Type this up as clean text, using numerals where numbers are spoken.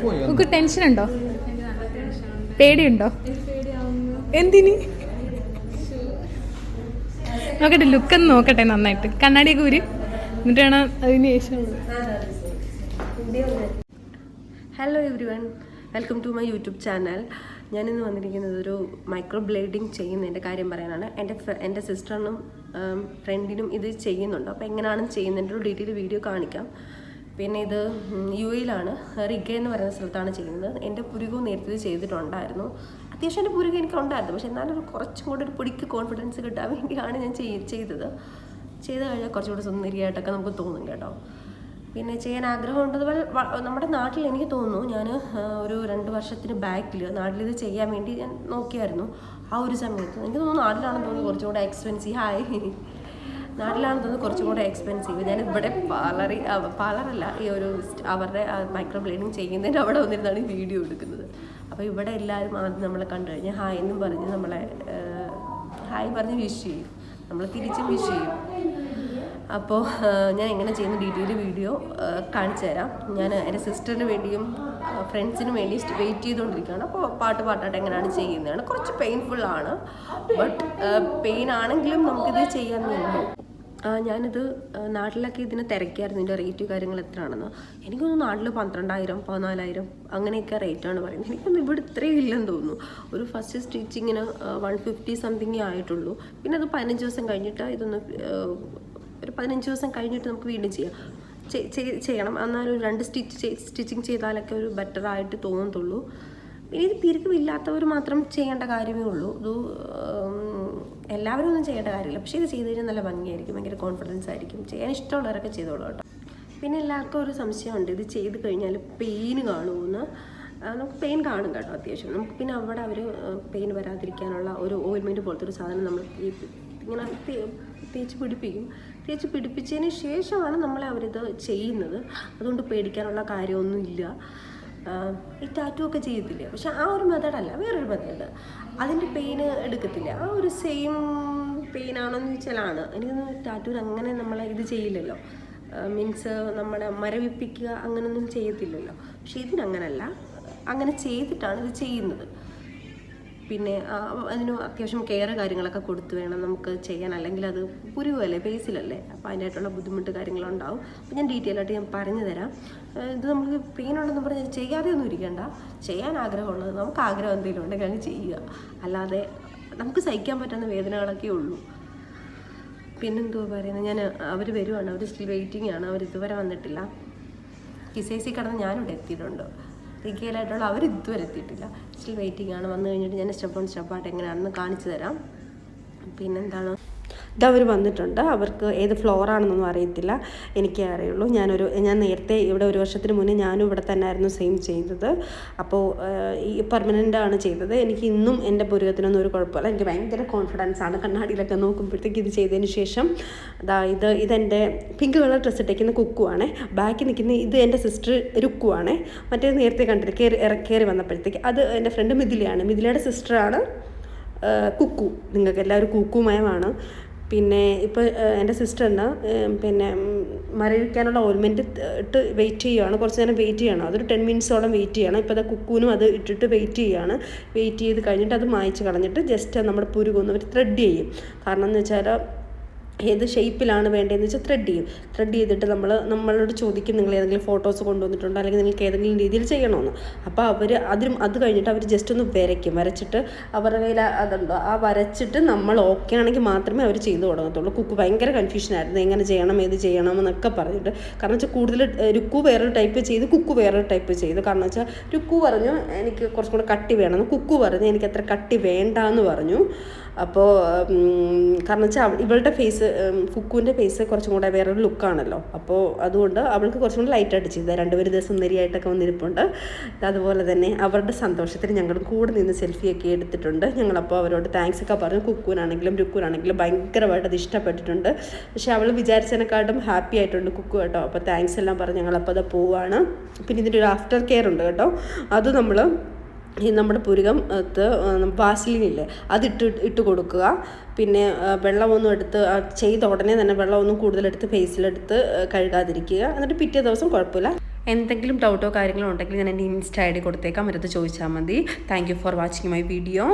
നമുക്ക് ടെൻഷൻ ഉണ്ടോ? പേടിയുണ്ടോ? എന്തിന്? നോക്കട്ടെ, ലുക്കൊന്ന് നോക്കട്ടെ നന്നായിട്ട്. കണ്ണാടിയൊക്കെ ഊരി എന്നിട്ട് വേണം അതിന് ശേഷം. Hello everyone, welcome to my YouTube channel. ഞാനിന്ന് വന്നിരിക്കുന്നത് ഒരു മൈക്രോ ബ്ലേഡിങ് ചെയ്യുന്നതിൻ്റെ കാര്യം പറയാനാണ്. എൻ്റെ സിസ്റ്ററിനും ഫ്രണ്ടിനും ഇത് ചെയ്യുന്നുണ്ട്. അപ്പോൾ എങ്ങനെയാണ് ചെയ്യുന്നതിൻ്റെ ഒരു ഡീറ്റെയിൽ വീഡിയോ കാണിക്കാം. പിന്നെ ഇത് UAE-ലാണ്, റിഗ എന്ന് പറയുന്ന സ്ഥലത്താണ് ചെയ്യുന്നത്. എൻ്റെ പുരുകവും നേരത്തെ ഇത് ചെയ്തിട്ടുണ്ടായിരുന്നു. അത്യാവശ്യം എൻ്റെ പുരുക എനിക്കുണ്ടായിരുന്നു, പക്ഷേ എന്നാലും കുറച്ചും കൂടെ ഒരു പൊടിക്ക് കോൺഫിഡൻസ് കിട്ടാൻ വേണ്ടിയാണ് ഞാൻ ചെയ്തത്. ചെയ്ത് കഴിഞ്ഞാൽ കുറച്ചുകൂടെ സുന്ദരിയായിട്ടൊക്കെ നമുക്ക് തോന്നും കേട്ടോ. പിന്നെ ചെയ്യാൻ ആഗ്രഹമുണ്ട്. നമ്മുടെ നാട്ടിൽ എനിക്ക് തോന്നുന്നു, ഞാൻ ഒരു 2 വർഷത്തിന് ബാക്കിൽ നാട്ടിലിത് ചെയ്യാൻ വേണ്ടി ഞാൻ നോക്കിയായിരുന്നു. ആ ഒരു സമയത്ത് എനിക്ക് തോന്നുന്നു നാട്ടിലാണെന്ന് തോന്നുന്നു കുറച്ചും കൂടെ എക്സ്പെൻസീവ്. നാട്ടിലാണെന്ന് തോന്നുന്നു കുറച്ചും കൂടെ എക്സ്പെൻസീവ്. ഞാൻ ഇവിടെ പാർലറല്ല, ഈ ഒരു അവരുടെ മൈക്രോ ബ്ലേഡിങ് ചെയ്യുന്നതിൻ്റെ അവിടെ വന്നിരുന്നാണ് ഈ വീഡിയോ എടുക്കുന്നത്. അപ്പോൾ ഇവിടെ എല്ലാവരും ആദ്യം നമ്മളെ കണ്ടു കഴിഞ്ഞാൽ ഹായ് എന്നും പറഞ്ഞ് നമ്മളെ ഹായ് പറഞ്ഞ് വിഷ് ചെയ്യും, നമ്മൾ തിരിച്ചും വിഷ് ചെയ്യും. അപ്പോൾ ഞാൻ എങ്ങനെ ചെയ്യുന്ന ഡീറ്റെയിൽ വീഡിയോ കാണിച്ചു തരാം. ഞാൻ എൻ്റെ സിസ്റ്ററിന് വേണ്ടിയും ഫ്രണ്ട്സിന് വേണ്ടി വെയിറ്റ് ചെയ്തുകൊണ്ടിരിക്കുകയാണ്. അപ്പോൾ പാട്ടായിട്ട് എങ്ങനെയാണ് ചെയ്യുന്നതാണ്. കുറച്ച് പെയിൻഫുള്ളാണ്, ബട്ട് പെയിൻ ആണെങ്കിലും നമുക്കിത് ചെയ്യാമെന്നുള്ളൂ. ഞാനിത് നാട്ടിലൊക്കെ ഇതിന് തിരക്കിയായിരുന്നു, ഇതിൻ്റെ റേറ്റ് കാര്യങ്ങൾ എത്രയാണെന്ന്. എനിക്കൊന്നും നാട്ടിൽ 12,000 14,000 അങ്ങനെയൊക്കെ റേറ്റാണ് പറയുന്നത്. എനിക്കൊന്നും ഇവിടെ ഇത്രയും ഇല്ലെന്ന് തോന്നുന്നു. ഒരു ഫസ്റ്റ് സ്റ്റിച്ചിങ്ങിന് 150 സംതിങ് ആയിട്ടുള്ളൂ. പിന്നെ അത് 15 ദിവസം കഴിഞ്ഞിട്ട് ഒരു 15 ദിവസം കഴിഞ്ഞിട്ട് നമുക്ക് വീണ്ടും ചെയ്യണം. എന്നാലും 2 സ്റ്റിച്ചിങ് ചെയ്താലൊക്കെ ഒരു ബെറ്ററായിട്ട് തോന്നത്തുള്ളൂ. പിന്നെ ഇത് പിരിക്കില്ലാത്തവർ മാത്രം ചെയ്യേണ്ട കാര്യമേ ഉള്ളൂ. ഇത് എല്ലാവരും ഒന്നും ചെയ്യേണ്ട കാര്യമില്ല, പക്ഷേ ഇത് ചെയ്ത് കഴിഞ്ഞാൽ നല്ല ഭംഗിയായിരിക്കും, ഭയങ്കര കോൺഫിഡൻസ് ആയിരിക്കും. ചെയ്യാൻ ഇഷ്ടമുള്ളവരൊക്കെ ചെയ്തോളൂ കേട്ടോ. പിന്നെ എല്ലാവർക്കും ഒരു സംശയമുണ്ട്, ഇത് ചെയ്ത് കഴിഞ്ഞാൽ പെയിന് കാണുമെന്ന്. നമുക്ക് പെയിൻ കാണും കേട്ടോ അത്യാവശ്യം. നമുക്ക് പിന്നെ അവിടെ അവർ പെയിൻ വരാതിരിക്കാനുള്ള ഒരു ഓയിൽമെൻറ്റ് പോലത്തെ ഒരു സാധനം നമ്മൾ ഇങ്ങനെ തേച്ച് പിടിപ്പിച്ചതിന് ശേഷമാണ് നമ്മളെ അവരിത് ചെയ്യുന്നത്. അതുകൊണ്ട് പേടിക്കാനുള്ള കാര്യമൊന്നുമില്ല. ഈ ടാറ്റു ഒക്കെ ചെയ്യത്തില്ല, പക്ഷെ ആ ഒരു മെത്തേഡല്ല, വേറൊരു മെത്തേഡ്. അതിൻ്റെ പെയിന് എടുക്കത്തില്ല. ആ ഒരു സെയിം പെയിനാണെന്ന് വെച്ചാലാണ്. എനിക്കൊന്നും ടാറ്റൂന് അങ്ങനെ നമ്മളെ ഇത് ചെയ്യില്ലല്ലോ, മീൻസ് നമ്മളെ മരവിപ്പിക്കുക അങ്ങനെയൊന്നും ചെയ്യത്തില്ലല്ലോ. പക്ഷെ ഇതിനങ്ങനല്ല, അങ്ങനെ ചെയ്തിട്ടാണ് ഇത് ചെയ്യുന്നത്. പിന്നെ അതിന് അത്യാവശ്യം കെയർ കാര്യങ്ങളൊക്കെ കൊടുത്തു വേണം നമുക്ക് ചെയ്യാൻ, അല്ലെങ്കിൽ അത് പുരുവല്ലേ, ബേസിലല്ലേ. അപ്പോൾ അതിനായിട്ടുള്ള ബുദ്ധിമുട്ട് കാര്യങ്ങളുണ്ടാവും. അപ്പോൾ ഞാൻ ഡീറ്റെയിൽ ആയിട്ട് ഞാൻ പറഞ്ഞു തരാം. ഇത് നമുക്ക് പെയിനുണ്ടെന്ന് പറഞ്ഞാൽ ചെയ്യാതെ ഒന്നും ഇരിക്കേണ്ട. ചെയ്യാൻ ആഗ്രഹമുള്ളത്, നമുക്ക് ആഗ്രഹം എന്തെങ്കിലും ഉണ്ടെങ്കിൽ അങ്ങ് ചെയ്യുക. അല്ലാതെ നമുക്ക് സഹിക്കാൻ പറ്റുന്ന വേദനകളൊക്കെ ഉള്ളൂ. പിന്നെന്തോ പറയുന്നത്, അവർ വരുവാണ്, അവർ സ്റ്റിൽ വെയിറ്റിംഗ് ആണ്, അവർ ഇതുവരെ വന്നിട്ടില്ല. കിസേസി കടന്ന് ഞാനിവിടെ എത്തിയിട്ടുണ്ട്. റിഗയിലായിട്ടുള്ള അവർ ഇതുവരെ എത്തിയിട്ടില്ല, സ്റ്റിൽ വെയിറ്റിംഗ് ആണ്. വന്നു കഴിഞ്ഞിട്ട് ഞാൻ സ്റ്റെപ്പായിട്ട് എങ്ങനെയാണെന്ന് കാണിച്ചു തരാം. പിന്നെന്താണ്, ഇതവർ വന്നിട്ടുണ്ട്. അവർക്ക് ഏത് ഫ്ലോറാണെന്നൊന്നും അറിയത്തില്ല, എനിക്കേ അറിയുള്ളൂ. ഞാൻ നേരത്തെ ഇവിടെ 1 വർഷത്തിന് മുന്നേ ഞാനും ഇവിടെ തന്നെ ആയിരുന്നു സെയിം ചെയ്തത്. അപ്പോൾ ഈ പെർമനൻ്റാണ് ചെയ്തത്. എനിക്ക് ഇന്നും എൻ്റെ പുരുകത്തിനൊന്നും ഒരു കുഴപ്പമില്ല. എനിക്ക് ഭയങ്കര കോൺഫിഡൻസ് ആണ്. കണ്ണാടിയിലൊക്കെ നോക്കുമ്പോഴത്തേക്ക് ഇത് ചെയ്തതിന് ശേഷം ഇതെൻ്റെ പിങ്ക് കളർ ഡ്രസ്സ് ഇട്ടേക്കുന്ന കുക്കുവാണ്. ബാക്കിൽ നിൽക്കുന്ന ഇത് എൻ്റെ സിസ്റ്റർ രുക്കുവാണ്. മറ്റേത് നേരത്തെ കണ്ടിട്ട് കയറി വന്നപ്പോഴത്തേക്ക് അത് എൻ്റെ ഫ്രണ്ട് മിഥിലയുടെ സിസ്റ്ററാണ് കുക്കു. നിങ്ങൾക്ക് എല്ലാവരും കുക്കുമയമാണ്. പിന്നെ ഇപ്പോൾ എൻ്റെ സിസ്റ്ററിന് പിന്നെ മരവിക്കാനുള്ള ഓയിൽമെൻറ്റ് ഇട്ട് വെയിറ്റ് ചെയ്യുകയാണ്. കുറച്ച് നേരം വെയിറ്റ് ചെയ്യണം, അതൊരു 10 മിനിറ്റ്സോളം വെയിറ്റ് ചെയ്യണം. ഇപ്പോൾ അത് കുക്കുവിനും അത് ഇട്ടിട്ട് വെയിറ്റ് ചെയ്യാണ്. വെയിറ്റ് ചെയ്ത് കഴിഞ്ഞിട്ട് അത് മായ്ച്ച് കളഞ്ഞിട്ട് ജസ്റ്റ് നമ്മുടെ പുരുകൊന്ന് അവർ ത്രെഡ് ചെയ്യും. കാരണം എന്ന് വെച്ചാൽ ഏത് ഷേപ്പിലാണ് വേണ്ടതെന്ന് വെച്ചാൽ ത്രെഡ് ചെയ്തിട്ട് നമ്മളോട് ചോദിക്കും, നിങ്ങൾ ഏതെങ്കിലും ഫോട്ടോസ് കൊണ്ടുവന്നിട്ടുണ്ടോ, അല്ലെങ്കിൽ നിങ്ങൾക്ക് ഏതെങ്കിലും രീതിയിൽ ചെയ്യണമെന്ന്. അപ്പോൾ അത് കഴിഞ്ഞിട്ട് അവർ ജസ്റ്റ് ഒന്ന് വരച്ചിട്ട് അവരുടെ കയ്യിൽ അതുണ്ടോ ആ വരച്ചിട്ട് നമ്മൾ ഓക്കെ ആണെങ്കിൽ മാത്രമേ അവർ ചെയ്തു തുടങ്ങത്തുള്ളൂ. കുക്കു ഭയങ്കര കൺഫ്യൂഷനായിരുന്നു, എങ്ങനെ ചെയ്യണം ഏത് ചെയ്യണം എന്നൊക്കെ പറഞ്ഞിട്ട്. കാരണം വെച്ചാൽ കൂടുതൽ രുക്കു വേറൊരു ടൈപ്പ് ചെയ്ത്, കുക്കു വേറൊരു ടൈപ്പ് ചെയ്തു. കാരണം വെച്ചാൽ രുക്കു പറഞ്ഞു എനിക്ക് കുറച്ചും കൂടെ കട്ടി വേണമെന്ന്, കുക്കു പറഞ്ഞു എനിക്ക് അത്ര കട്ടി വേണ്ട എന്ന് പറഞ്ഞു. അപ്പോൾ കാരണം വെച്ചാൽ ഇവളുടെ ഫേസ്, കുക്കുവിൻ്റെ ഫേസ് കുറച്ചും കൂടെ വേറൊരു ലുക്കാണല്ലോ. അപ്പോൾ അതുകൊണ്ട് അവൾക്ക് കുറച്ചും കൂടെ ലൈറ്റായിട്ട് ചെയ്തത്. 2 ദിവസം സുന്ദരിയായിട്ടൊക്കെ വന്നിരിപ്പുണ്ട്. അതുപോലെ തന്നെ അവരുടെ സന്തോഷത്തിന് ഞങ്ങളും കൂടെ നിന്ന് സെൽഫിയൊക്കെ എടുത്തിട്ടുണ്ട്. ഞങ്ങളപ്പോൾ അവരോട് താങ്ക്സ് ഒക്കെ പറഞ്ഞു. കുക്കുവിനാണെങ്കിലും രുക്കുവിനാണെങ്കിലും ഭയങ്കരമായിട്ട് അത് ഇഷ്ടപ്പെട്ടിട്ടുണ്ട്. പക്ഷേ അവൾ വിചാരിച്ചതിനെക്കാട്ടും ഹാപ്പി ആയിട്ടുണ്ട് കുക്കു കേട്ടോ. അപ്പോൾ താങ്ക്സ് എല്ലാം പറഞ്ഞ് ഞങ്ങളപ്പോൾ അത് പോവാണ്. പിന്നെ ഇതിൻ്റെ ഒരു ആഫ്റ്റർ കെയർ ഉണ്ട് കേട്ടോ. അത് നമ്മുടെ പുരുകം വാസലിനില്ലേ അതിട്ട് കൊടുക്കുക. പിന്നെ വെള്ളമൊന്നും എടുത്ത് ചെയ്ത ഉടനെ തന്നെ വെള്ളമൊന്നും കൂടുതലെടുത്ത് ഫേസിലെടുത്ത് കഴുകാതിരിക്കുക. എന്നിട്ട് പിറ്റേ ദിവസം കുഴപ്പമില്ല എന്തെങ്കിലും ഡൗട്ടോ കാര്യങ്ങളോ ഉണ്ടെങ്കിൽ ഞാൻ എൻ്റെ ഇൻസ്റ്റ ID കൊടുത്തേക്കാം, അവരത് ചോദിച്ചാൽ മതി. Thank you for watching my video.